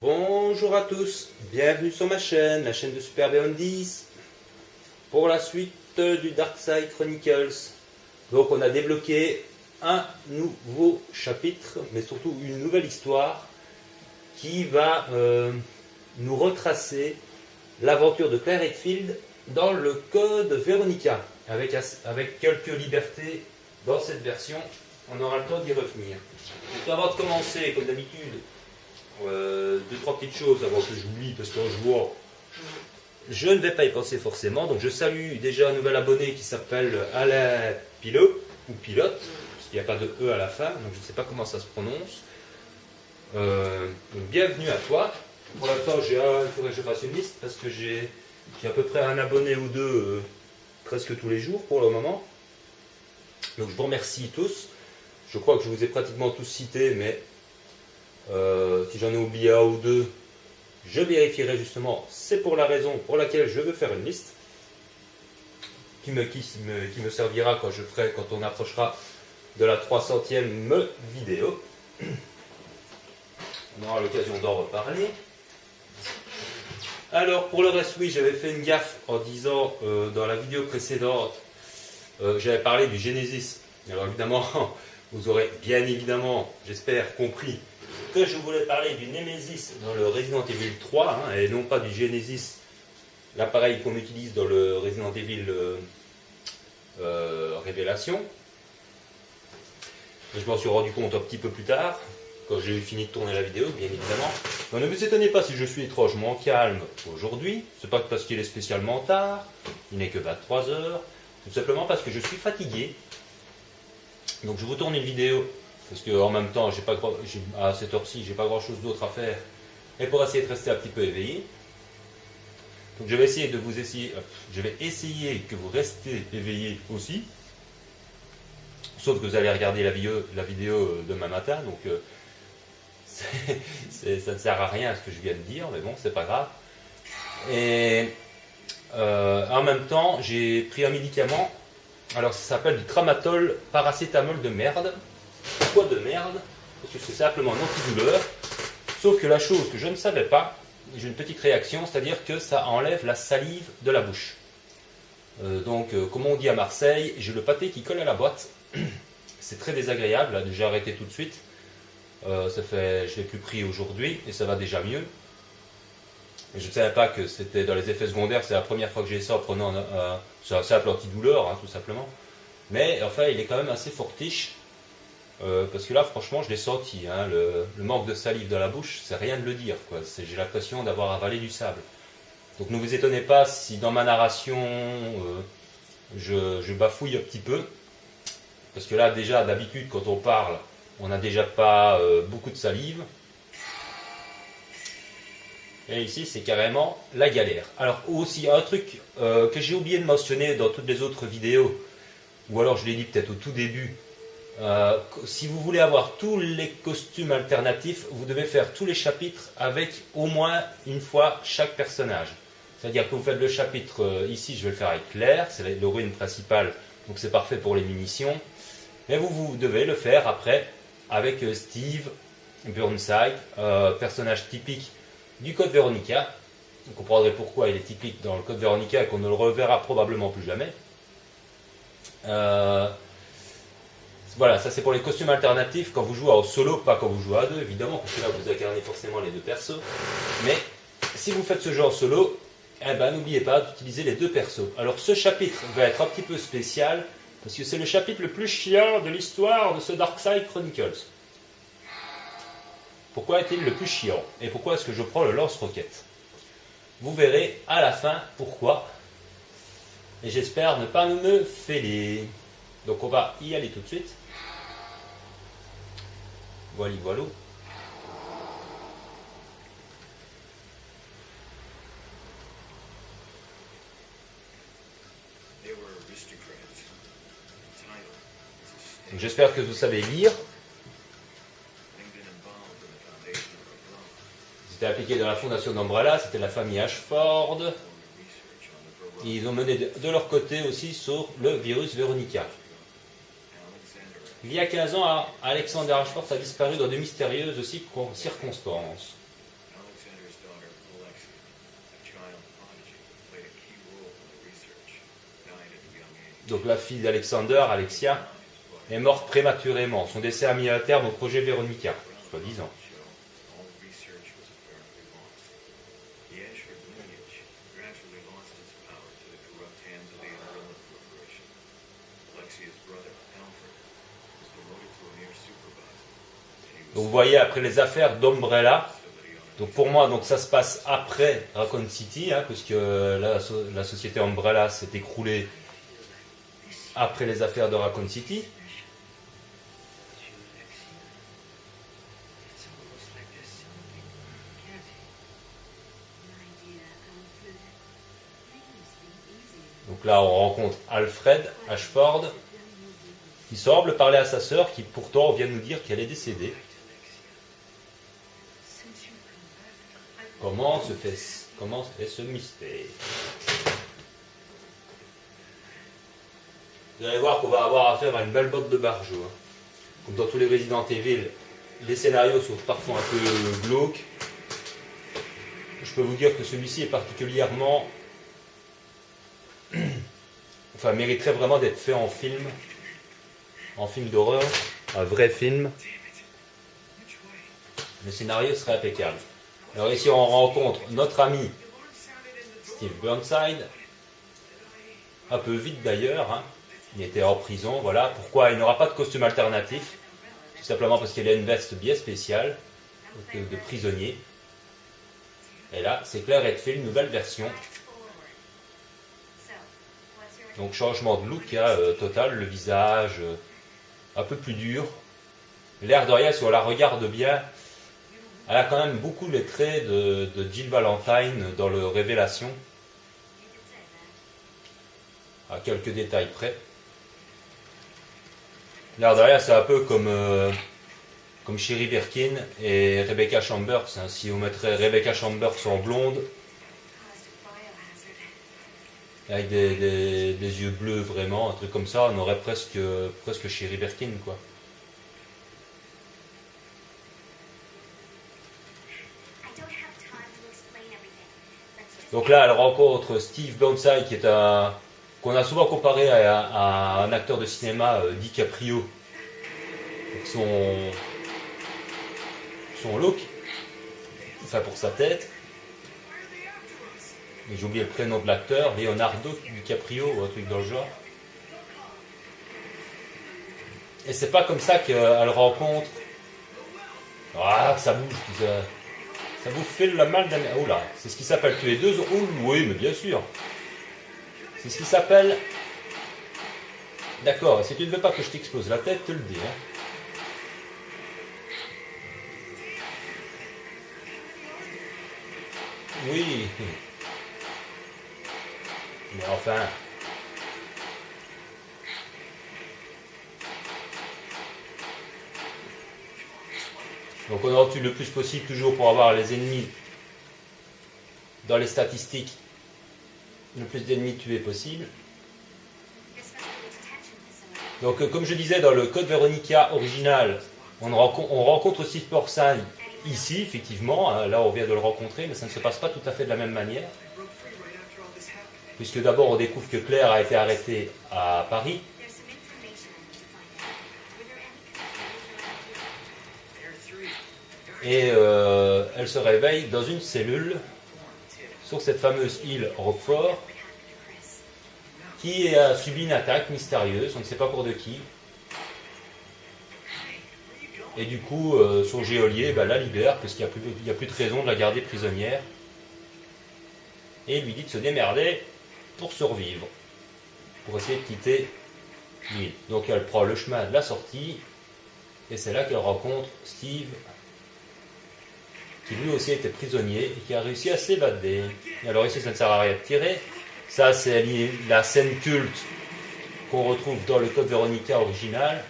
Bonjour à tous, bienvenue sur ma chaîne, la chaîne de Super Beyond 10, pour la suite du Darkside Chronicles. Donc on a débloqué un nouveau chapitre, mais surtout une nouvelle histoire qui va nous retracer l'aventure de Claire Redfield dans le code Veronica, avec quelques libertés dans cette version. On aura le temps d'y revenir. Donc avant de commencer, comme d'habitude, deux, trois petites choses avant que j'oublie, parce qu'en jouant, je ne vais pas y penser forcément. Donc je salue déjà un nouvel abonné qui s'appelle Alain Pilote, ou Pilote, parce qu'il n'y a pas de E à la fin, donc je ne sais pas comment ça se prononce. Donc bienvenue à toi. Pour l'instant, il faudrait que je fasse une liste, parce que j'ai à peu près un abonné ou deux presque tous les jours pour le moment. Donc je vous remercie tous. Je crois que je vous ai pratiquement tous cités, mais si j'en ai oublié un ou deux, je vérifierai justement. C'est pour la raison pour laquelle je veux faire une liste qui me servira quand on approchera de la 300e vidéo. On aura l'occasion d'en reparler. Alors pour le reste, oui, j'avais fait une gaffe en disant dans la vidéo précédente, j'avais parlé du Genesis. Alors évidemment, vous aurez bien évidemment, j'espère, compris que je voulais parler du Nemesis dans le Resident Evil 3, et non pas du Genesis, l'appareil qu'on utilise dans le Resident Evil Révélation. Et je m'en suis rendu compte un petit peu plus tard, quand j'ai eu fini de tourner la vidéo, bien évidemment. Donc ne vous étonnez pas si je suis étrangement calme aujourd'hui, c'est pas parce qu'il est spécialement tard, il n'est que 23 heures, tout simplement parce que je suis fatigué. Donc je vous tourne une vidéo, parce qu'en même temps, à cette heure-ci, j'ai pas grand-chose d'autre à faire, et pour essayer de rester un petit peu éveillé. Donc je vais essayer que vous restez éveillé aussi, sauf que vous allez regarder la vidéo demain matin, donc ça ne sert à rien à ce que je viens de dire, mais bon, c'est pas grave. Et en même temps, j'ai pris un médicament, alors ça s'appelle du tramadol paracétamol de merde. Pourquoi de merde? Parce que c'est simplement un antidouleur, sauf que la chose que je ne savais pas, j'ai une petite réaction, c'est-à-dire que ça enlève la salive de la bouche. Donc, comme on dit à Marseille, j'ai le pâté qui colle à la boîte. C'est très désagréable, là, j'ai arrêté tout de suite. Je ne l'ai plus pris aujourd'hui, et ça va déjà mieux. Et je ne savais pas que c'était dans les effets secondaires, c'est la première fois que j'ai ça en prenant un simple antidouleur, tout simplement. Mais enfin, il est quand même assez fortiche. Parce que là, franchement, je l'ai senti, le manque de salive dans la bouche, c'est rien de le dire, quoi. J'ai l'impression d'avoir avalé du sable. Donc ne vous étonnez pas si dans ma narration, je bafouille un petit peu. Parce que là, déjà, d'habitude, quand on parle, on n'a déjà pas beaucoup de salive. Et ici, c'est carrément la galère. Alors aussi, un truc que j'ai oublié de mentionner dans toutes les autres vidéos, ou alors je l'ai dit peut-être au tout début, si vous voulez avoir tous les costumes alternatifs, vous devez faire tous les chapitres avec au moins une fois chaque personnage. C'est-à-dire que vous faites le chapitre, ici je vais le faire avec Claire, c'est l'héroïne principale, donc c'est parfait pour les munitions. Mais vous devez le faire après avec Steve Burnside, personnage typique du code Veronica. Vous comprendrez pourquoi il est typique dans le code Veronica et qu'on ne le reverra probablement plus jamais. Voilà, ça c'est pour les costumes alternatifs quand vous jouez en solo, pas quand vous jouez à deux, évidemment, parce que là vous incarnez forcément les deux persos. Mais si vous faites ce jeu en solo, n'oubliez pas d'utiliser les deux persos. Alors ce chapitre va être un petit peu spécial, parce que c'est le chapitre le plus chiant de l'histoire de ce Darkside Chronicles. Pourquoi est-il le plus chiant? Et pourquoi est-ce que je prends le lance-roquette? Vous verrez à la fin pourquoi. Et j'espère ne pas me fêler. Donc on va y aller tout de suite. Voilà, voilà. J'espère que vous savez lire. C'était appliqué dans la fondation d'Umbrella, c'était la famille Ashford. Et ils ont mené de leur côté aussi sur le virus Veronica. Il y a 15 ans, Alexander Ashford a disparu dans de mystérieuses circonstances. donc la fille d'Alexander, Alexia, est morte prématurément. Son décès a mis un terme au projet Veronica, soi-disant. Donc vous voyez, après les affaires d'Umbrella, donc pour moi, donc ça se passe après Raccoon City, hein, puisque la société Umbrella s'est écroulée après les affaires de Raccoon City. Donc là, on rencontre Alfred Ashford, qui semble parler à sa sœur, qui pourtant vient nous dire qu'elle est décédée. Comment se fait ce mystère? Vous allez voir qu'on va avoir affaire à une belle botte de barjots. Hein. Comme dans tous les Resident Evil, les scénarios sont parfois un peu glauques. Je peux vous dire que celui-ci est particulièrement... enfin, mériterait vraiment d'être fait en film d'horreur, un vrai film. Le scénario serait impeccable. Alors ici on rencontre notre ami Steve Burnside, un peu vite d'ailleurs, hein. Il était en prison, voilà. Pourquoi il n'aura pas de costume alternatif? Tout simplement parce qu'il a une veste bien spéciale de prisonnier. Et là, c'est Claire Redfield, nouvelle version. Donc changement de look hein, total, le visage un peu plus dur. L'air de rien, si on la regarde bien, elle a quand même beaucoup les traits de Jill Valentine dans le Révélation. À quelques détails près. L'air de rien, c'est un peu comme Sherry Birkin et Rebecca Chambers. Hein. Si on mettrait Rebecca Chambers en blonde, avec des yeux bleus vraiment, un truc comme ça, on aurait presque Sherry Birkin, quoi. Donc là, elle rencontre Steve Burnside, qu'on a souvent comparé à un acteur de cinéma, DiCaprio, pour son look, enfin pour sa tête. J'ai oublié le prénom de l'acteur, Leonardo DiCaprio ou un truc dans le genre. Et c'est pas comme ça qu'elle rencontre. Ah, ça bouge, tout ça. Ça vous fait le mal d'un... Oh là, c'est ce qui s'appelle tuer deux... Oh oui, mais bien sûr. C'est ce qui s'appelle... D'accord, si tu ne veux pas que je t'explose la tête, te le dis. Hein. Oui. Mais enfin... Donc on en tue le plus possible toujours pour avoir les ennemis dans les statistiques, le plus d'ennemis tués possible. Donc comme je disais dans le code Veronica original, on rencontre aussi Burnside ici effectivement, hein, là on vient de le rencontrer, mais ça ne se passe pas tout à fait de la même manière. Puisque d'abord on découvre que Claire a été arrêtée à Paris. Et elle se réveille dans une cellule sur cette fameuse île Rockford qui a subi une attaque mystérieuse, on ne sait pas pour de qui. Et du coup, son geôlier la libère parce qu'il n'y a plus de raison de la garder prisonnière. Et il lui dit de se démerder pour survivre, pour essayer de quitter l'île. Donc elle prend le chemin de la sortie et c'est là qu'elle rencontre Steve, qui lui aussi était prisonnier et qui a réussi à s'évader. Alors ici, ça ne sert à rien de tirer. Ça, c'est la scène culte qu'on retrouve dans le code Veronica original.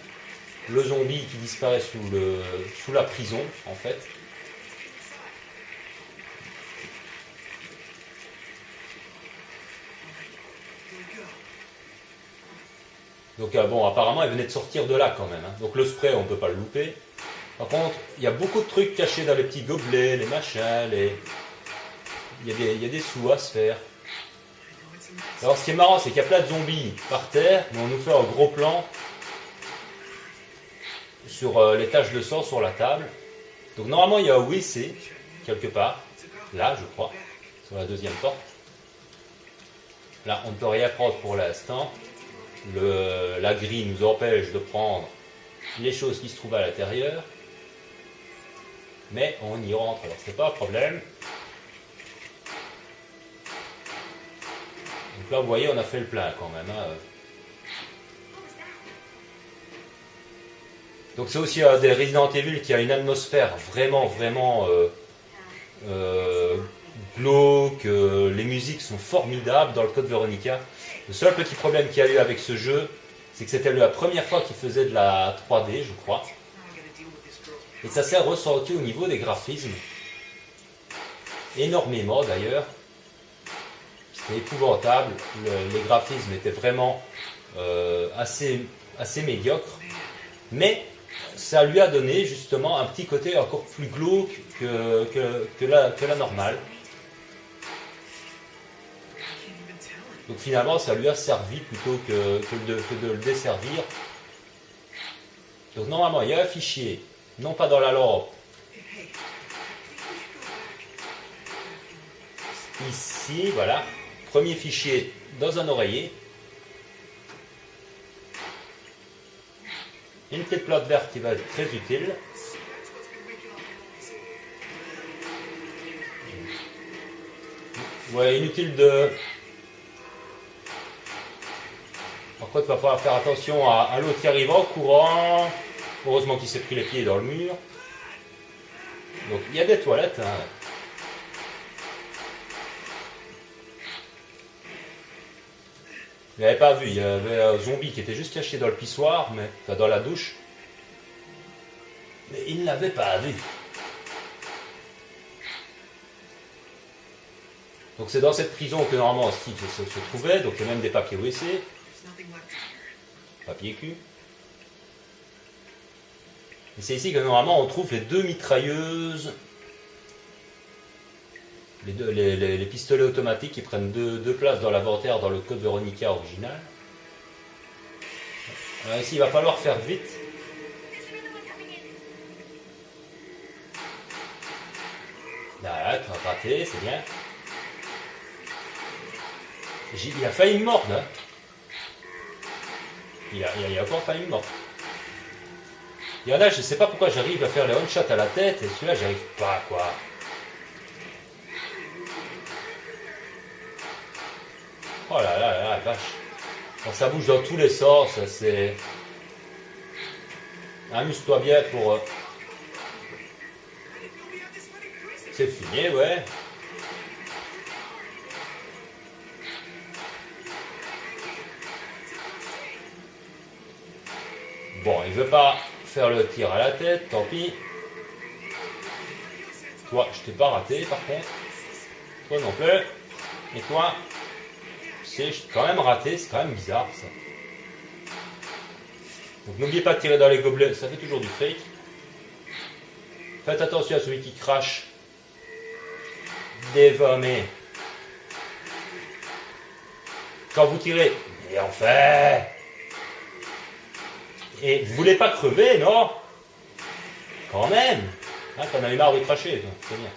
Le zombie qui disparaît sous la prison, en fait. Donc bon, apparemment, elle venait de sortir de là quand même. Hein. Donc le spray, on ne peut pas le louper. Par contre, il y a beaucoup de trucs cachés dans les petits gobelets, les machins, il y a des sous à se faire. Alors ce qui est marrant, c'est qu'il y a plein de zombies par terre, mais on nous fait un gros plan sur les taches de sang sur la table. Donc normalement il y a un WC quelque part, là je crois, sur la deuxième porte. Là on ne peut rien prendre pour l'instant. La grille nous empêche de prendre les choses qui se trouvent à l'intérieur. Mais on y rentre, alors c'est pas un problème. Donc là vous voyez on a fait le plein quand même. Hein. Donc c'est aussi des Resident Evil qui a une atmosphère vraiment glauque, les musiques sont formidables dans le Code Veronica. Le seul petit problème qu'il y a eu avec ce jeu, c'est que c'était la première fois qu'il faisait de la 3D, je crois. Et ça s'est ressenti au niveau des graphismes. Énormément d'ailleurs. C'était épouvantable. Les graphismes étaient vraiment assez médiocres. Mais ça lui a donné justement un petit côté encore plus glauque que la normale. Donc finalement ça lui a servi plutôt que de le desservir. Donc normalement il y a un fichier, non pas dans la lampe, ici, voilà, premier fichier dans un oreiller. Une petite plate verte qui va être très utile. Ouais, inutile de... Par contre, il va falloir faire attention à l'autre qui arrive en courant. Heureusement qu'il s'est pris les pieds dans le mur. Donc, il y a des toilettes. Hein. Il n'avait pas vu, il y avait un zombie qui était juste caché dans le pissoir, enfin dans la douche. Mais il ne l'avait pas vu. Donc c'est dans cette prison que normalement Steve se trouvait, donc il y a même des papiers WC. Papier cul. Et c'est ici que normalement on trouve les deux mitrailleuses. Les pistolets automatiques qui prennent deux places dans l'inventaire dans le Code Veronica original. Alors ici il va falloir faire vite. Là, tu as raté, c'est bien. Il a failli me mordre. Hein. Il a encore failli me mordre. Il y en a, je ne sais pas pourquoi j'arrive à faire les one-shots à la tête et celui-là j'arrive pas quoi. Oh là là là, vache. Quand ça bouge dans tous les sens, c'est... Amuse-toi bien pour... C'est fini, ouais. Bon, il veut pas faire le tir à la tête, tant pis. Toi, je t'ai pas raté par contre. Toi non plus. Et toi... C'est quand même raté, c'est quand même bizarre ça. Donc n'oubliez pas de tirer dans les gobelets, ça fait toujours du fric. Faites attention à celui qui crache des vomets. Quand vous tirez, et enfin. Et vous voulez pas crever, non? Quand même. Hein, t'en as eu marre de cracher, c'est bien.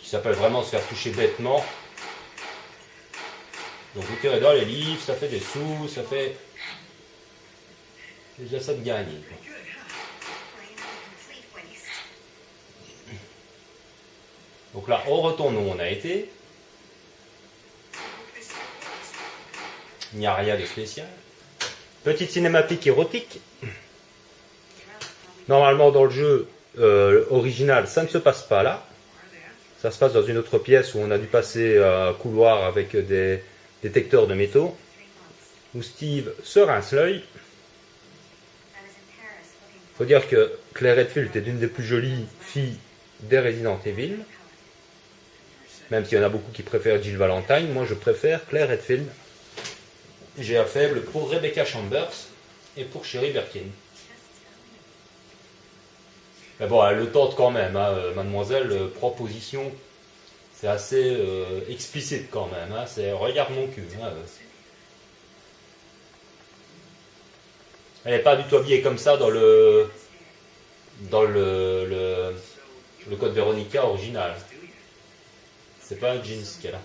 Ça peut vraiment se faire toucher bêtement. Donc vous tirez dans les livres, ça fait des sous, ça fait déjà ça de gagner. Donc là, on retourne où on a été. Il n'y a rien de spécial. Petite cinématique érotique. Normalement dans le jeu original, ça ne se passe pas là. Ça se passe dans une autre pièce où on a dû passer un couloir avec des détecteurs de métaux, où Steve se rince l'œil. Il faut dire que Claire Redfield est une des plus jolies filles des Resident Evil. Même s'il y en a beaucoup qui préfèrent Jill Valentine, moi je préfère Claire Redfield. J'ai un faible pour Rebecca Chambers et pour Sherry Birkin. Mais bon, elle le tente quand même, hein, mademoiselle, proposition C'est assez explicite quand même. Hein. C'est regarde mon cul. Hein. Elle n'est pas du tout habillée comme ça dans le code Veronica original. C'est pas un jeans qu'elle a.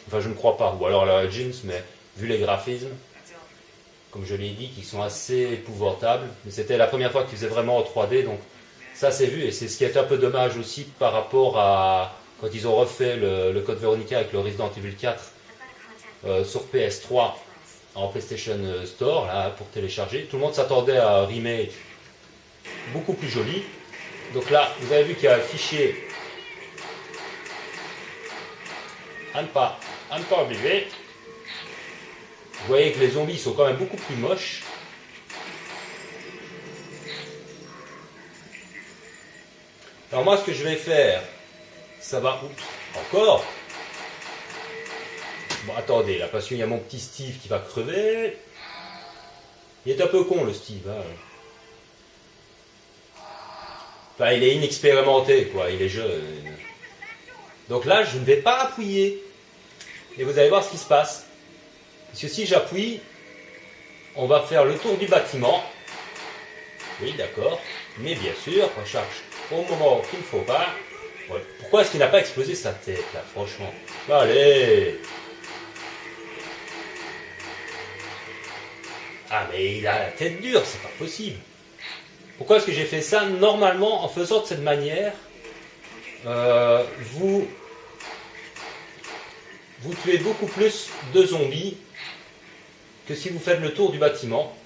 Enfin, je ne crois pas. Ou alors elle a un jeans, mais vu les graphismes, comme je l'ai dit, qui sont assez épouvantables. Mais c'était la première fois qu'ils faisaient vraiment en 3D, donc ça c'est vu. Et c'est ce qui est un peu dommage aussi par rapport à quand ils ont refait le code Veronica avec le Resident Evil 4 sur PS3 en PlayStation Store, là, pour télécharger. Tout le monde s'attendait à un remake beaucoup plus joli. Donc là, vous avez vu qu'il y a un fichier à ne pas oublier. Vous voyez que les zombies sont quand même beaucoup plus moches. Alors moi, ce que je vais faire, ça va... Oups, encore. Bon, attendez, là, parce qu'il y a mon petit Steve qui va crever. Il est un peu con, le Steve. Hein. Enfin, il est inexpérimenté, quoi. Il est jeune. Donc là, je ne vais pas appuyer. Et vous allez voir ce qui se passe. Parce que si j'appuie, on va faire le tour du bâtiment. Oui, d'accord. Mais bien sûr, on cherche au moment qu'il ne faut pas. Ouais. Pourquoi est-ce qu'il n'a pas explosé sa tête, là, franchement? Allez! Ah, mais il a la tête dure, c'est pas possible. Pourquoi est-ce que j'ai fait ça? Normalement, en faisant de cette manière, vous tuez beaucoup plus de zombies que si vous faites le tour du bâtiment.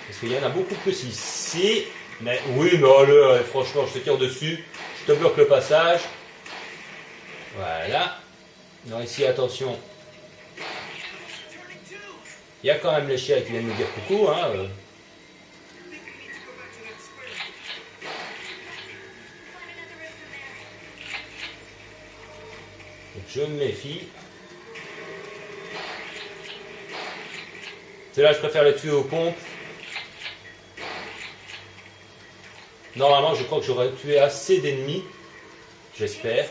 Parce qu'il y en a beaucoup plus ici. Mais oui, mais allez, franchement, je te tire dessus. Je te bloque le passage. Voilà. Non, ici, attention. Il y a quand même les chiens qui viennent nous dire coucou. Hein. Donc, je me méfie. C'est là je préfère les tuer aux pompes. Normalement, je crois que j'aurais tué assez d'ennemis. J'espère.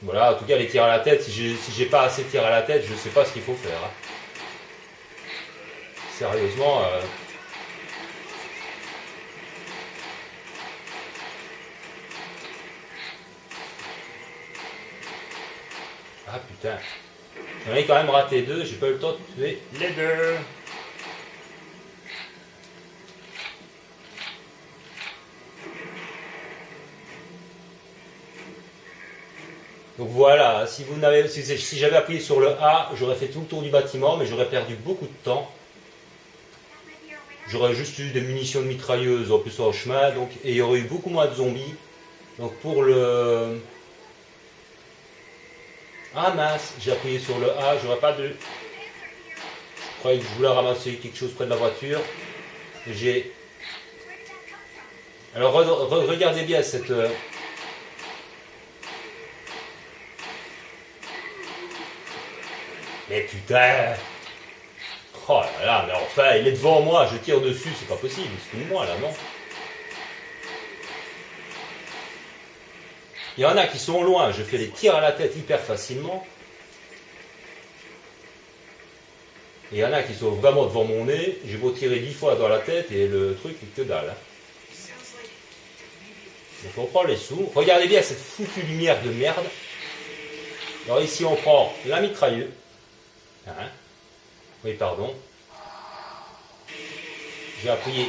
Voilà, en tout cas, les tirs à la tête, si j'ai pas assez de tirs à la tête, je ne sais pas ce qu'il faut faire. Hein. Sérieusement... Ah putain, j'en ai quand même raté deux, j'ai pas eu le temps de tuer les deux. Donc voilà, si j'avais appuyé sur le A, j'aurais fait tout le tour du bâtiment, mais j'aurais perdu beaucoup de temps. J'aurais juste eu des munitions de mitrailleuse en plus en chemin, donc, et il y aurait eu beaucoup moins de zombies. Donc pour le... Ah mince, j'ai appuyé sur le A, j'aurais pas de... Je croyais que je voulais ramasser quelque chose près de la voiture. J'ai... Alors regardez bien cette... Mais putain! Oh là là, mais enfin, il est devant moi, je tire dessus, c'est pas possible, c'est moi là, non? Il y en a qui sont loin, je fais des tirs à la tête hyper facilement. Et il y en a qui sont vraiment devant mon nez, j'ai beau tirer 10 fois dans la tête et le truc est que dalle. Hein. Donc on prend les sous. Regardez bien cette foutue lumière de merde. Alors ici on prend la mitrailleuse. Hein? Oui, pardon. J'ai appuyé.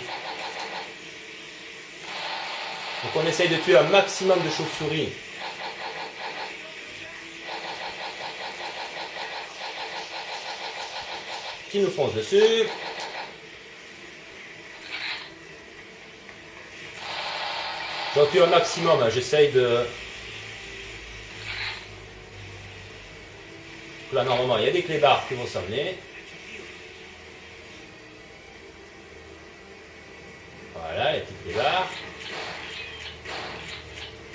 Donc on essaye de tuer un maximum de chauves-souris. Qui nous foncent dessus. J'en tue un maximum, hein. J'essaye de... Là normalement il y a des clébards qui vont s'emmener. Voilà, les petits clébards.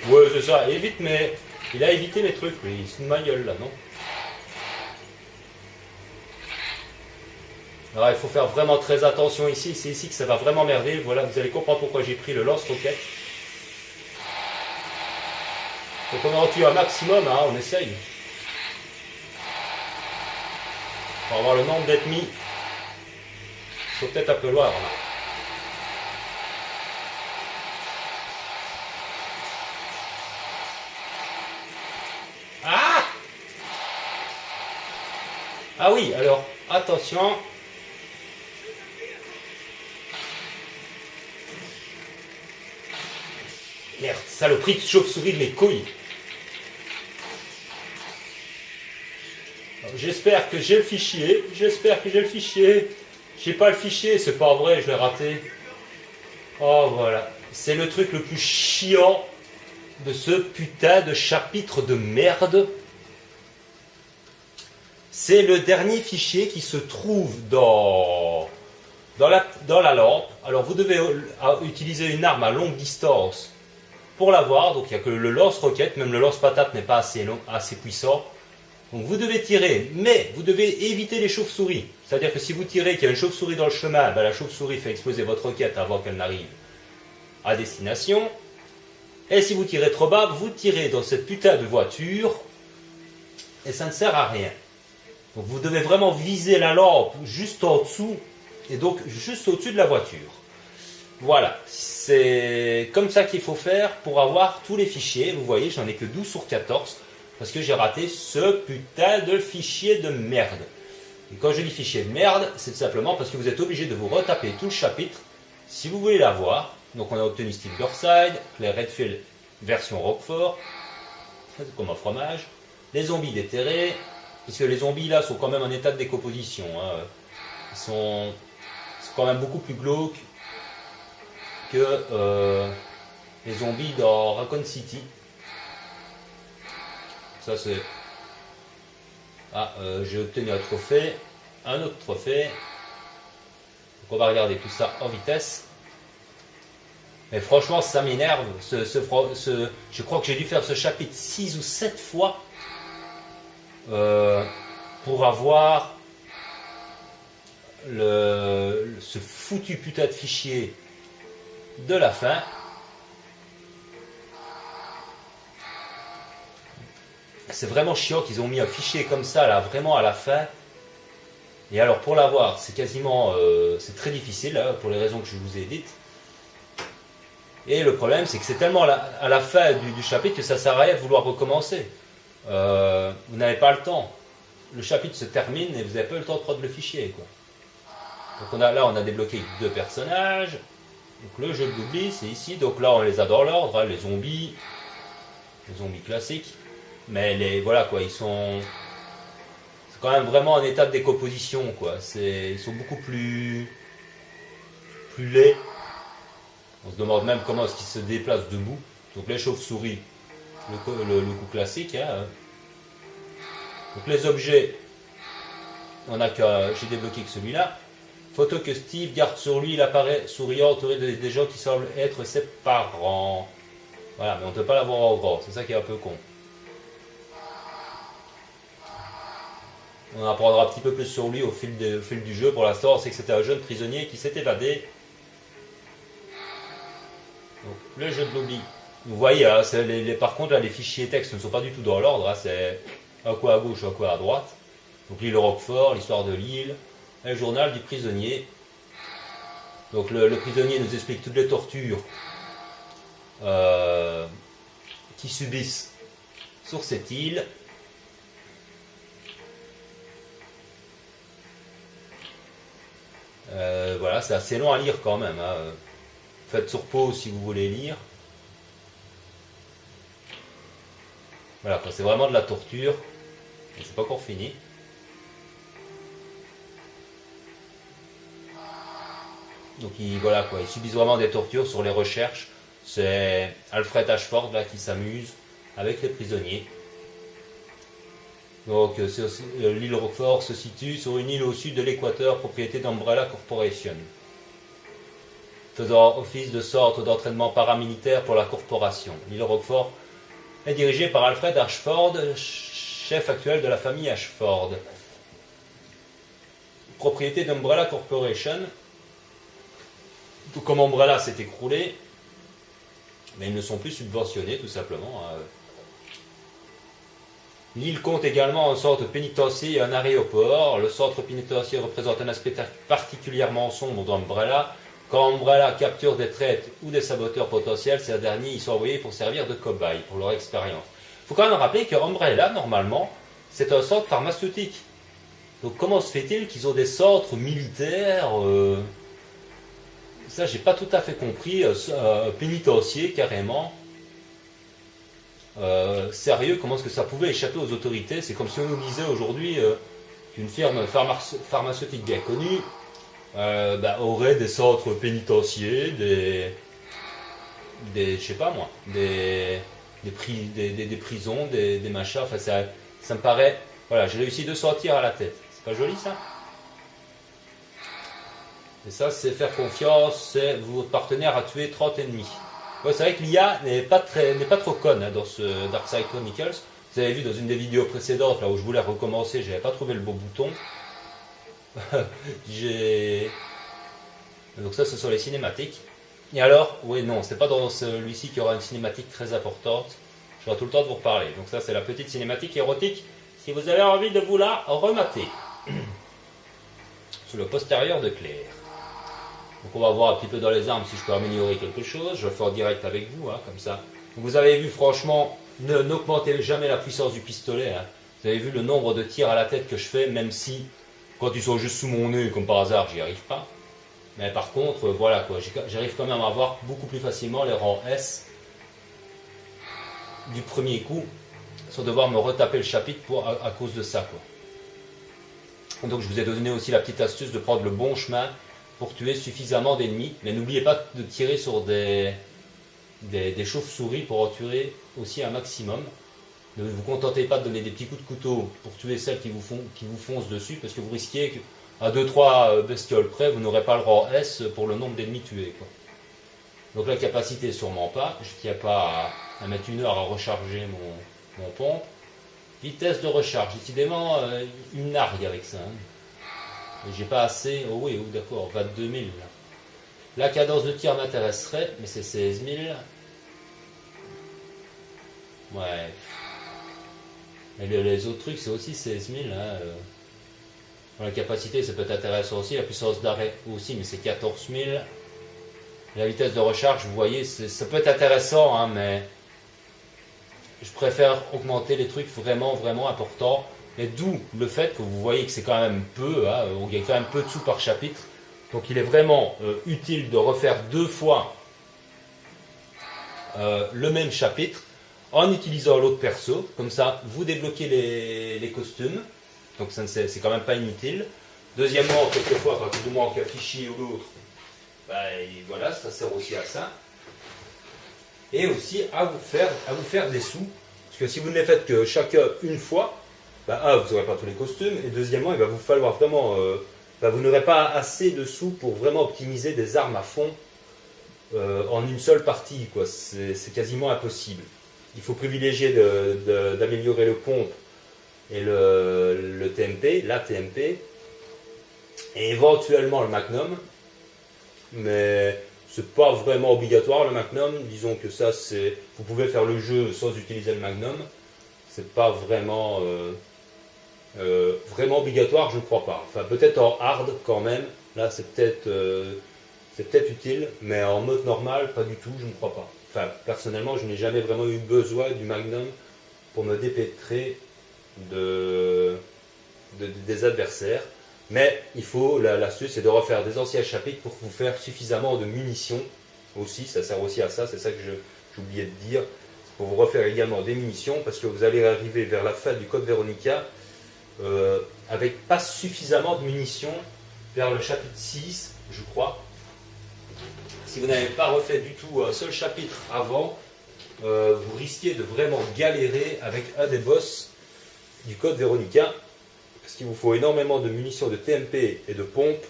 Ouais, c'est ça, évite mais... Il a évité mes trucs, lui. Il se fout de ma gueule, là, non? Alors il faut faire vraiment très attention ici, c'est ici que ça va vraiment merder. Voilà, vous allez comprendre pourquoi j'ai pris le lance-roquette. Donc on en tue un maximum, hein, on essaye. Pour avoir le nombre d'ennemis. Il faut peut-être un peu loin. Voilà. Ah! Ah oui, alors, attention. Merde, saloperie de chauve-souris de mes couilles. J'espère que j'ai le fichier. J'espère que j'ai le fichier. J'ai pas le fichier, c'est pas vrai, je l'ai raté. Oh voilà. C'est le truc le plus chiant de ce putain de chapitre de merde. C'est le dernier fichier qui se trouve dans la lampe. Alors vous devez utiliser une arme à longue distance pour l'avoir. Donc il n'y a que le lance-roquette, même le lance-patate n'est pas assez puissant. Donc vous devez tirer, mais vous devez éviter les chauves-souris. C'est-à-dire que si vous tirez qu'il y a une chauve-souris dans le chemin, ben la chauve-souris fait exploser votre roquette avant qu'elle n'arrive à destination. Et si vous tirez trop bas, vous tirez dans cette putain de voiture et ça ne sert à rien. Donc vous devez vraiment viser la lampe juste en dessous et donc juste au-dessus de la voiture. Voilà, c'est comme ça qu'il faut faire pour avoir tous les fichiers. Vous voyez, j'en ai que 12 sur 14 parce que j'ai raté ce putain de fichier de merde. Et quand je dis fichier de merde, c'est tout simplement parce que vous êtes obligé de vous retaper tout le chapitre si vous voulez l'avoir. Donc on a obtenu Steve Dorside, Claire Redfield version Roquefort, c'est comme un fromage, les zombies déterrés, parce que les zombies là sont quand même en état de décomposition. Hein. Ils sont quand même beaucoup plus glauques que les zombies dans Raccoon City. Ça c'est... Ah, j'ai obtenu un trophée, un autre trophée. Donc on va regarder tout ça en vitesse. Mais franchement, ça m'énerve. Je crois que j'ai dû faire ce chapitre 6 ou 7 fois pour avoir ce foutu putain de fichier de la fin. C'est vraiment chiant qu'ils ont mis un fichier comme ça là, vraiment à la fin. Et alors pour l'avoir, c'est quasiment, c'est très difficile là, pour les raisons que je vous ai dites. Et le problème, c'est que c'est tellement à la fin du chapitre que ça sert à rien de vouloir recommencer. Vous n'avez pas le temps. Le chapitre se termine et vous n'avez pas le temps de prendre le fichier, quoi. Donc là, on a débloqué 2 personnages. Donc le jeu de l'oubli, c'est ici. Donc là, on les a dans l'ordre, hein, les zombies classiques. Mais voilà quoi, ils sont quand même vraiment en état de décomposition, quoi. Ils sont beaucoup plus laids. On se demande même comment est-ce qu'ils se déplacent debout. Donc les chauves-souris, le coup classique. Hein. Donc les objets, j'ai débloqué que celui-là. Photo que Steve garde sur lui, il apparaît souriant entouré des gens qui semblent être ses parents. Voilà, mais on ne peut pas l'avoir en grand, c'est ça qui est un peu con. On apprendra un petit peu plus sur lui au fil du jeu. Pour l'instant, on sait que c'était un jeune prisonnier qui s'est évadé. Donc, le jeu de l'oubli. Vous voyez, hein, par contre, là, les fichiers texte ne sont pas du tout dans l'ordre. Hein, c'est un coup à gauche, un coup à droite. Donc l'île Roquefort, l'histoire de l'île, le journal du prisonnier. Donc le prisonnier nous explique toutes les tortures qui subissent sur cette île. Voilà, c'est assez long à lire quand même. Hein. Faites sur pause si vous voulez lire. Voilà, c'est vraiment de la torture. Et c'est pas encore fini. Donc voilà quoi, ils subissent vraiment des tortures sur les recherches. C'est Alfred Ashford là qui s'amuse avec les prisonniers. Donc l'île Roquefort se situe sur une île au sud de l'Équateur, propriété d'Umbrella Corporation, faisant office de sorte d'entraînement paramilitaire pour la corporation. L'île Roquefort est dirigée par Alfred Ashford, chef actuel de la famille Ashford. propriété d'Umbrella Corporation. Tout comme Umbrella s'est écroulé, mais ils ne sont plus subventionnés tout simplement. L'île compte également un centre pénitentiaire et un aéroport. Le centre pénitentiaire représente un aspect particulièrement sombre d'Umbrella. Quand Umbrella capture des traîtres ou des saboteurs potentiels, ces derniers y sont envoyés pour servir de cobayes pour leur expérience. Il faut quand même rappeler que Umbrella, normalement, c'est un centre pharmaceutique. Donc comment se fait-il qu'ils ont des centres militaires Ça, j'ai pas tout à fait compris. Pénitencier, carrément. Sérieux, comment est-ce que ça pouvait échapper aux autorités? C'est comme si on nous disait aujourd'hui qu'une firme pharmaceutique bien connue aurait des centres pénitentiaires, je sais pas moi, des prisons, des machins. Enfin, ça me paraît. Voilà, j'ai réussi 200 tirs à la tête. C'est pas joli ça? Et ça, c'est faire confiance, c'est votre partenaire a tué 30 ennemis. Ouais, c'est vrai que l'IA n'est pas trop conne dans ce Darkside Chronicles. Vous avez vu dans une des vidéos précédentes, là où je voulais recommencer, j'avais pas trouvé le beau bouton. Donc ça, ce sont les cinématiques. Et alors, oui, non, c'est pas dans celui-ci qu'il y aura une cinématique très importante. J'aurai tout le temps de vous reparler. Donc ça, c'est la petite cinématique érotique. Si vous avez envie de vous la remater. Sur le postérieur de Claire. Donc on va voir un petit peu dans les armes si je peux améliorer quelque chose. Je vais le faire en direct avec vous, comme ça. Donc vous avez vu, franchement, n'augmentez jamais la puissance du pistolet. Vous avez vu le nombre de tirs à la tête que je fais, même si, quand ils sont juste sous mon nez, comme par hasard, j'y arrive pas. Mais par contre, voilà quoi, j'arrive quand même à avoir beaucoup plus facilement les rangs S du premier coup, sans devoir me retaper le chapitre à cause de ça, quoi. Donc je vous ai donné aussi la petite astuce de prendre le bon chemin pour tuer suffisamment d'ennemis. Mais n'oubliez pas de tirer sur des chauves-souris pour en tuer aussi un maximum. Ne vous contentez pas de donner des petits coups de couteau pour tuer celles qui vous foncent dessus, parce que vous risquez qu'à 2-3 bestioles près, vous n'aurez pas le rang S pour le nombre d'ennemis tués, quoi. Donc la capacité, sûrement pas. Je ne tiens pas à mettre 1 heure à recharger mon pompe. Vitesse de recharge, décidément, une nargue avec ça. J'ai pas assez. Oh oui, d'accord, 22 000. Là. La cadence de tir m'intéresserait, mais c'est 16 000. Ouais. Et les autres trucs, c'est aussi 16 000. La capacité, ça peut être intéressant aussi. La puissance d'arrêt aussi, mais c'est 14 000. La vitesse de recharge, vous voyez, ça peut être intéressant, mais je préfère augmenter les trucs vraiment, vraiment importants. Et d'où le fait que vous voyez que c'est quand même peu, il y a quand même peu de sous par chapitre. Donc il est vraiment utile de refaire 2 fois le même chapitre en utilisant l'autre perso. Comme ça, vous débloquez les costumes. Donc c'est quand même pas inutile. Deuxièmement, quelquefois, quand il nous manque un fichier ou l'autre, voilà, ça sert aussi à ça. Et aussi à vous faire des sous. Parce que si vous ne les faites que chacun une fois, vous n'aurez pas tous les costumes. Et deuxièmement, il va vous falloir vraiment... vous n'aurez pas assez de sous pour vraiment optimiser des armes à fond en une seule partie, quoi. C'est quasiment impossible. Il faut privilégier d'améliorer le pompe et le TMP, la TMP, et éventuellement le Magnum. Mais c'est pas vraiment obligatoire le Magnum. Disons que ça, vous pouvez faire le jeu sans utiliser le Magnum. C'est pas vraiment vraiment obligatoire, je ne crois pas. Enfin, peut-être en hard quand même. Là, c'est peut-être utile, mais en mode normal, pas du tout, je ne crois pas. Enfin, personnellement, je n'ai jamais vraiment eu besoin du Magnum pour me dépêtrer des adversaires. Mais il faut, l'astuce, c'est de refaire des anciens chapitres pour vous faire suffisamment de munitions aussi. Ça sert aussi à ça, c'est ça que j'oubliais de dire. Pour vous refaire également des munitions, parce que vous allez arriver vers la fin du Code Veronica avec pas suffisamment de munitions vers le chapitre 6, je crois. Si vous n'avez pas refait du tout un seul chapitre avant, vous risquez de vraiment galérer avec un des boss du Code Veronica, parce qu'il vous faut énormément de munitions de TMP et de pompes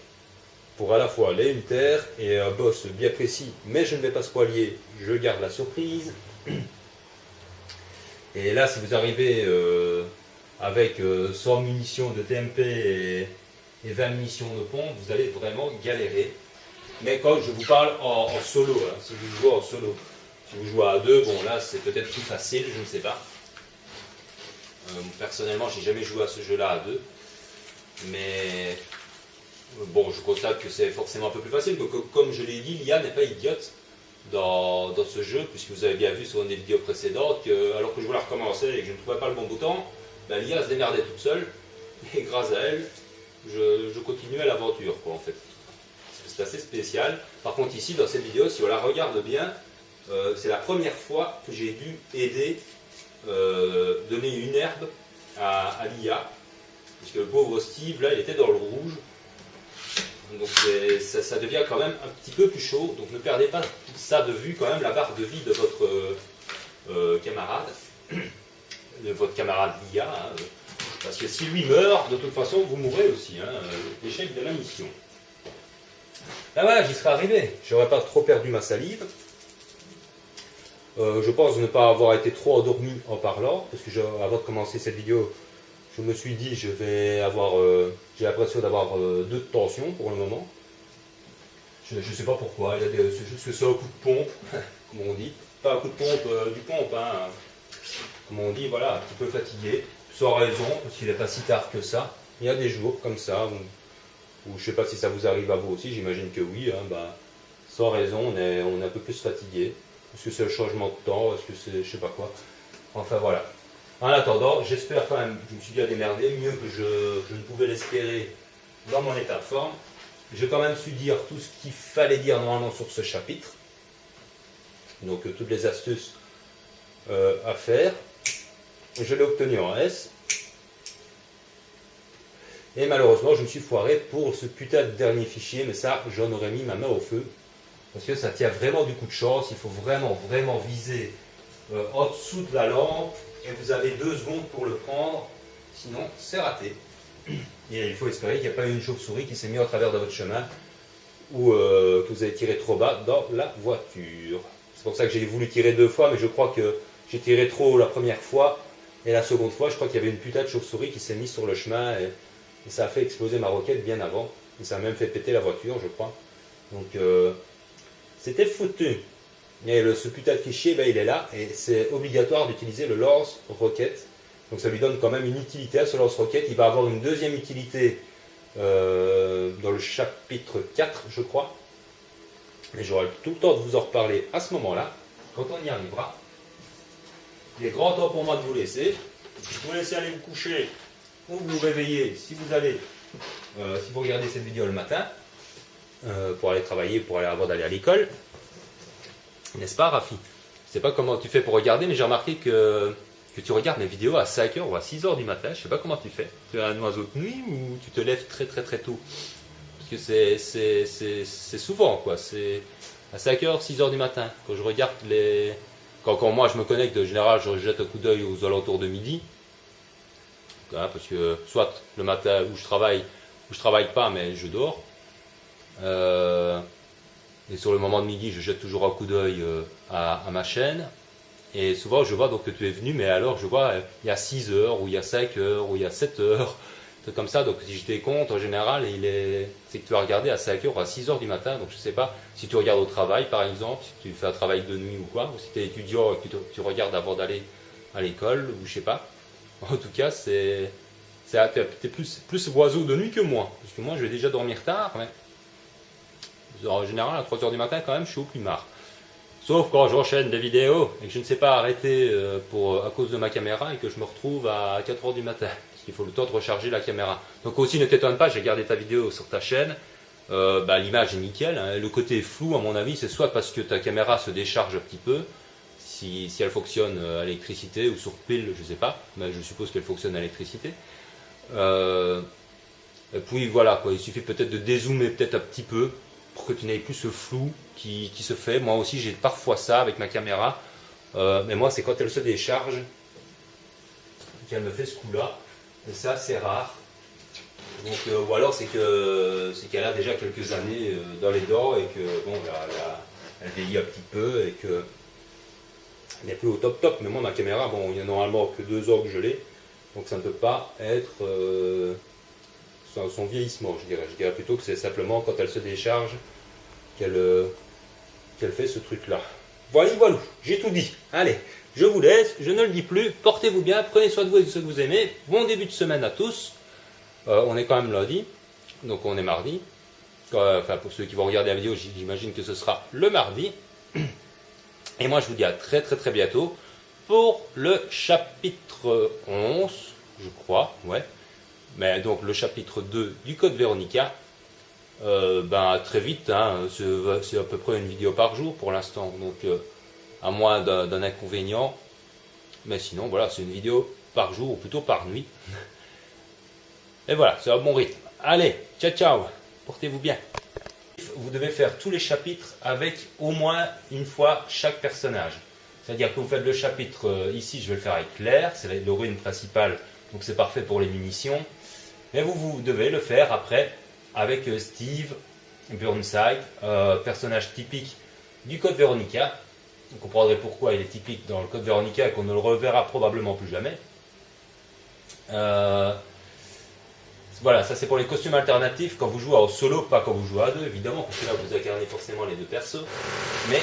pour à la fois les ultères et un boss bien précis, mais je ne vais pas spoiler, je garde la surprise. Et là, si vous arrivez avec 100 munitions de TMP et 20 missions de pompe, vous allez vraiment galérer. Mais quand je vous parle en solo, hein, si vous jouez en solo, si vous jouez à deux, bon là c'est peut-être plus facile, je ne sais pas. Personnellement, j'ai jamais joué à ce jeu-là à deux, mais bon, je constate que c'est forcément un peu plus facile. Donc, comme je l'ai dit, l'IA n'est pas idiote dans ce jeu, puisque vous avez bien vu sur une des vidéos précédentes que, alors que je voulais recommencer et que je ne trouvais pas le bon bouton, ben, l'IA se démerdait toute seule, et grâce à elle, je continuais l'aventure, quoi, en fait. C'est assez spécial. Par contre, ici, dans cette vidéo, si on la regarde bien, c'est la première fois que j'ai dû aider, donner une herbe à l'IA, puisque le pauvre Steve, là, il était dans le rouge. Donc ça devient quand même un petit peu plus chaud. Donc ne perdez pas ça de vue, quand même, la barre de vie de votre camarade, de votre camarade l'IA. Hein, parce que si lui meurt, de toute façon, vous mourrez aussi. Hein, l'échec de la mission. Là voilà, j'y serais arrivé. J'aurais pas trop perdu ma salive. Je pense ne pas avoir été trop endormi en parlant, parce que avant de commencer cette vidéo, je me suis dit j'ai l'impression d'avoir 2 tensions pour le moment. Je ne sais pas pourquoi, c'est juste que c'est un coup de pompe, comme on dit. Pas un coup de pompe du pompe, hein. Comme on dit, voilà, un petit peu fatigué, sans raison, parce qu'il n'est pas si tard que ça. Il y a des jours comme ça, où je ne sais pas si ça vous arrive à vous aussi, j'imagine que oui, hein, bah, sans raison, on est un peu plus fatigué. Est-ce que c'est le changement de temps, est-ce que c'est je sais pas quoi. Enfin voilà. En attendant, j'espère quand même, je me suis bien démerdé, mieux que je ne pouvais l'espérer dans mon état de forme. J'ai quand même su dire tout ce qu'il fallait dire normalement sur ce chapitre. Donc toutes les astuces à faire. Je l'ai obtenu en S. Et malheureusement, je me suis foiré pour ce putain de dernier fichier, mais ça, j'en aurais mis ma main au feu. Parce que ça tient vraiment du coup de chance, il faut vraiment viser en dessous de la lampe. Et vous avez 2 secondes pour le prendre, sinon c'est raté. Et il faut espérer qu'il n'y a pas une chauve-souris qui s'est mise au travers de votre chemin ou que vous avez tiré trop bas dans la voiture. C'est pour ça que j'ai voulu tirer 2 fois, mais je crois que j'ai tiré trop haut la première fois. Et la seconde fois, je crois qu'il y avait une putain de chauve-souris qui s'est mise sur le chemin et ça a fait exploser ma roquette bien avant. Et ça a même fait péter la voiture, je crois. Donc c'était foutu. Et ce putain de fichier, ben, il est là, et c'est obligatoire d'utiliser le lance-roquette. Donc ça lui donne quand même une utilité à ce lance-roquette. Il va avoir une deuxième utilité dans le chapitre 4, je crois. Mais j'aurai tout le temps de vous en reparler à ce moment-là, quand on y arrivera. Il est grand temps pour moi de vous laisser. Je vous laisse aller vous coucher ou vous réveiller si vous allez, si vous regardez cette vidéo le matin, pour aller travailler, avant d'aller à l'école. N'est-ce pas, Rafi? Je sais pas comment tu fais pour regarder, mais j'ai remarqué que tu regardes mes vidéos à 5h ou à 6h du matin. Je sais pas comment tu fais. Tu es un oiseau de nuit ou tu te lèves très tôt? Parce que c'est souvent, quoi. C'est à 5h, 6h du matin. Quand je regarde Quand moi je me connecte, en général, je jette un coup d'œil aux alentours de midi. Hein, parce que soit le matin où je travaille pas, mais je dors. Et sur le moment de midi, je jette toujours un coup d'œil à ma chaîne. Et souvent, je vois donc que tu es venu, mais alors je vois il y a 6 heures, ou il y a 5 heures, ou il y a 7 heures, c'est comme ça. Donc si je décompte, en général, c'est que tu as regardé à 5 heures ou à 6 heures du matin. Donc je ne sais pas si tu regardes au travail, par exemple, si tu fais un travail de nuit ou quoi, ou si tu es étudiant et que tu regardes avant d'aller à l'école, ou je sais pas. En tout cas, tu es plus oiseau de nuit que moi. Parce que moi, je vais déjà dormir tard, mais en général, à 3 heures du matin, quand même, je suis au plus marre. Sauf quand j'enchaîne des vidéos et que je ne sais pas arrêter à cause de ma caméra et que je me retrouve à 4 heures du matin. Parce qu'il faut le temps de recharger la caméra. Donc aussi, ne t'étonne pas, j'ai gardé ta vidéo sur ta chaîne. L'image est nickel. Hein. Le côté flou, à mon avis, c'est soit parce que ta caméra se décharge un petit peu, si elle fonctionne à l'électricité ou sur pile, je ne sais pas, mais je suppose qu'elle fonctionne à l'électricité. Et puis voilà, quoi, il suffit peut-être de dézoomer peut-être un petit peu pour que tu n'aies plus ce flou qui se fait. Moi aussi j'ai parfois ça avec ma caméra, mais moi c'est quand elle se décharge qu'elle me fait ce coup là, et ça c'est rare. Donc, ou alors c'est qu'elle a déjà quelques années dans les dents et que bon, elle vieillit un petit peu et que elle n'est plus au top. Mais moi ma caméra, bon, il y a normalement que 2 ans que je l'ai, donc ça ne peut pas être son vieillissement, je dirais. Je dirais plutôt que c'est simplement quand elle se décharge qu'elle fait ce truc-là. Voilà, voilà, j'ai tout dit. Allez, je vous laisse, je ne le dis plus. Portez-vous bien, prenez soin de vous et de ceux que vous aimez. Bon début de semaine à tous. On est quand même lundi, donc on est mardi. Enfin, pour ceux qui vont regarder la vidéo, j'imagine que ce sera le mardi. Et moi, je vous dis à très très très bientôt pour le chapitre 11, je crois, ouais. Mais donc le chapitre 2 du Code Veronica. Très vite, hein, c'est à peu près une vidéo par jour pour l'instant, donc à moins d'un inconvénient, mais sinon voilà, c'est une vidéo par jour, ou plutôt par nuit. Et voilà, c'est un bon rythme. Allez, ciao ciao, portez-vous bien. Vous devez faire tous les chapitres avec au moins une fois chaque personnage. C'est-à-dire que vous faites le chapitre, ici je vais le faire avec Claire, c'est l'héroïne principale, donc c'est parfait pour les munitions. Mais vous devez le faire après avec Steve Burnside, personnage typique du Code Veronica. Vous comprendrez pourquoi il est typique dans le Code Veronica et qu'on ne le reverra probablement plus jamais. Voilà, ça c'est pour les costumes alternatifs quand vous jouez en solo, pas quand vous jouez à deux, évidemment, parce que là vous incarnez forcément les deux persos. Mais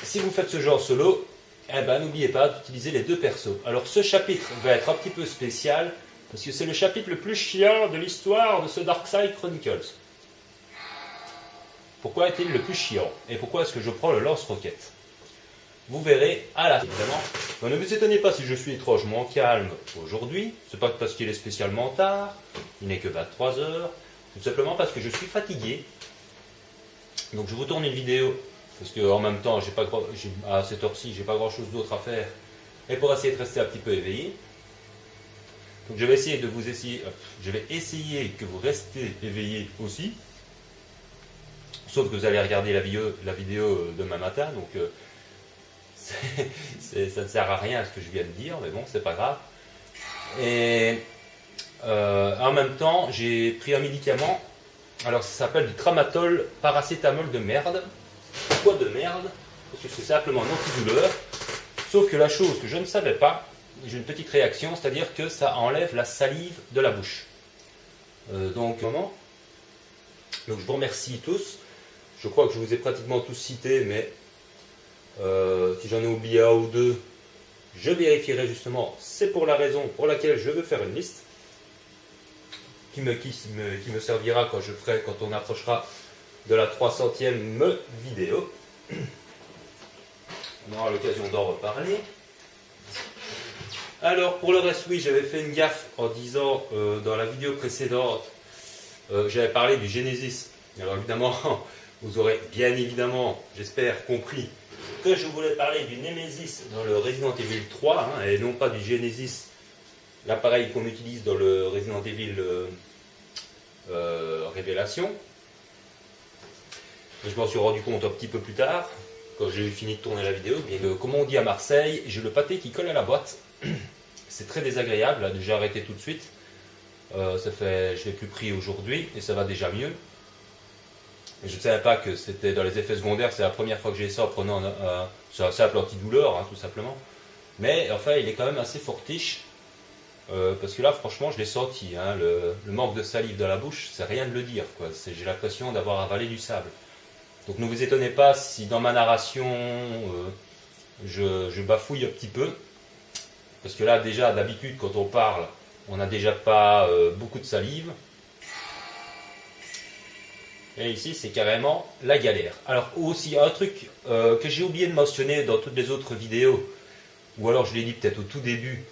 si vous faites ce jeu en solo, n'oubliez pas d'utiliser les deux persos. Alors ce chapitre va être un petit peu spécial, parce que c'est le chapitre le plus chiant de l'histoire de ce Darkside Chronicles. Pourquoi est-il le plus chiant? Et pourquoi est-ce que je prends le lance-roquette? Vous verrez à la fin, évidemment. Donc, ne vous étonnez pas si je suis étrangement calme aujourd'hui. C'est pas parce qu'il est spécialement tard. Il n'est que 23 heures. Tout simplement parce que je suis fatigué. Donc je vous tourne une vidéo. Parce qu'en même temps, à cette heure-ci, j'ai pas grand-chose d'autre à faire. Et pour essayer de rester un petit peu éveillé. Donc je vais essayer que vous restez éveillé aussi. Sauf que vous allez regarder la vidéo demain matin. Donc ça ne sert à rien à ce que je viens de dire, mais bon, c'est pas grave. Et en même temps, j'ai pris un médicament. Alors ça s'appelle du tramadol paracétamol de merde. Pourquoi de merde? Parce que c'est simplement un antidouleur. Sauf que la chose que je ne savais pas, j'ai une petite réaction, c'est-à-dire que ça enlève la salive de la bouche. Donc je vous remercie tous. Je crois que je vous ai pratiquement tous cités, mais si j'en ai oublié un ou deux, je vérifierai justement. C'est pour la raison pour laquelle je veux faire une liste qui me servira quand on approchera de la 300e vidéo. On aura l'occasion d'en reparler. Alors pour le reste, oui, j'avais fait une gaffe en disant dans la vidéo précédente, j'avais parlé du Genesis. Alors évidemment, vous aurez bien évidemment, j'espère, compris que je voulais parler du Nemesis dans le Resident Evil 3, hein, et non pas du Genesis, l'appareil qu'on utilise dans le Resident Evil Révélation. Et je m'en suis rendu compte un petit peu plus tard, quand j'ai fini de tourner la vidéo, bien que, comme on dit à Marseille, j'ai le pâté qui colle à la boîte. C'est très désagréable, là, j'ai arrêté tout de suite. Je l'ai plus pris aujourd'hui et ça va déjà mieux. Et je ne savais pas que c'était dans les effets secondaires, c'est la première fois que j'ai ça en prenant un simple antidouleur, hein, tout simplement. Mais enfin, il est quand même assez fortiche, parce que là, franchement, je l'ai senti, hein, le manque de salive dans la bouche, c'est rien de le dire, quoi. J'ai l'impression d'avoir avalé du sable. Donc ne vous étonnez pas si dans ma narration, je bafouille un petit peu, parce que là, déjà, d'habitude, quand on parle, on n'a déjà pas beaucoup de salive. Et ici, c'est carrément la galère. Alors aussi, un truc que j'ai oublié de mentionner dans toutes les autres vidéos, ou alors je l'ai dit peut-être au tout début,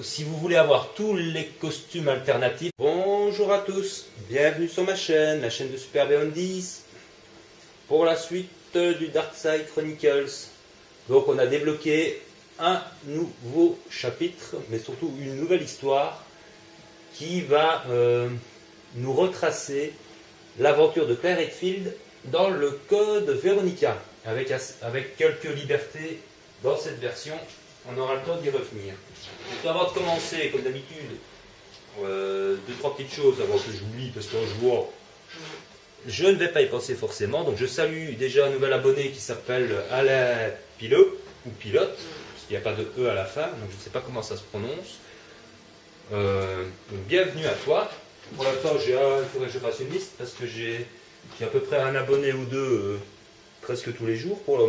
si vous voulez avoir tous les costumes alternatifs. Bonjour à tous, bienvenue sur ma chaîne, la chaîne de Super Beyond 10, pour la suite du Darkside Chronicles. Donc on a débloqué un nouveau chapitre, mais surtout une nouvelle histoire qui va nous retracer l'aventure de Claire Redfield dans le Code Veronica, avec quelques libertés dans cette version. On aura le temps d'y revenir. Donc avant de commencer, comme d'habitude, deux, trois petites choses avant que j'oublie, parce qu'en jouant, je ne vais pas y penser forcément. Donc je salue déjà un nouvel abonné qui s'appelle Alain Pilote, ou Pilote, parce qu'il n'y a pas de E à la fin, donc je ne sais pas comment ça se prononce. Donc bienvenue à toi. Pour l'instant, il faudrait que je fasse une liste parce que j'ai à peu près un abonné ou deux presque tous les jours pour le